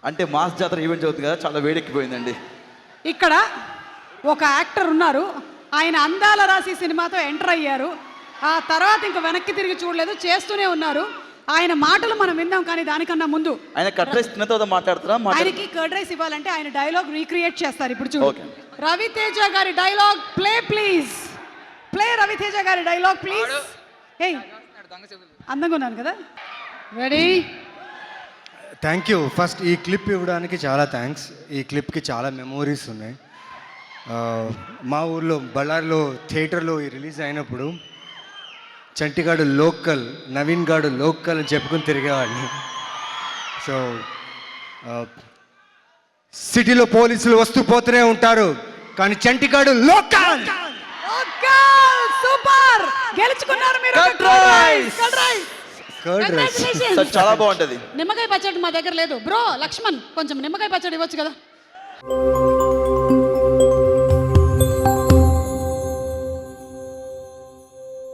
అంటే మాస్ జాతర ఈవెంట్ అవుతుంది కదా, చాలా వేడెక్కిపోయిందండి. ఇక్కడ ఒక యాక్టర్ ఉన్నారు, ఆయన అందాల రాశి సినిమాతో ఎంటర్ అయ్యారు. ఆ తర్వాత ఇంక వెనక్కి తిరిగి చూడలేదు, చేస్తూనే ఉన్నారు. ఆయన మాటలు మనం విందాం. కానీ దానికన్నా ముందు ఆయన కట్ రైస్ తిన్న తర్వాత మాట్లాడుతున్నా, ఆయనకి కర్డ్ రైస్ ఇవ్వాలంటే ఆయన డైలాగ్ రీక్రియేట్ చేస్తారు. ఇప్పుడు చూడు, Okay. రవితేజ గారి dialogue play please. Play Raviteja గారి డైలాగ్ ప్లీజ్. ఏయ్, అందంగా ఉన్నాను కదా. రెడీ? Thank you. ఫస్ట్ ఈ క్లిప్ ఇవ్వడానికి చాలా థ్యాంక్స్. ఈ క్లిప్కి చాలా మెమోరీస్ ఉన్నాయి. మా ఊర్లో బళ్ళారిలో థియేటర్లో రిలీజ్ అయినప్పుడు చంటిగాడు లోకల్, నవీన్ గాడు లోకల్ అని చెప్పుకుని తిరిగేవాడిని. సో సిటీలో పోలీసులు వస్తూ పోతూనే ఉంటారు, కానీ చంటిగాడు లోకల్. సూపర్, గెలుచుకున్నారు మీరు. కర్డ్ రైస్ చాలా బాగుంటది. నిమ్మకాయ పచ్చడి మా దగ్గర లేదు బ్రో. లక్ష్మణ్, కొంచెం నిమ్మకాయ పచ్చడి ఇవ్వచ్చు కదా.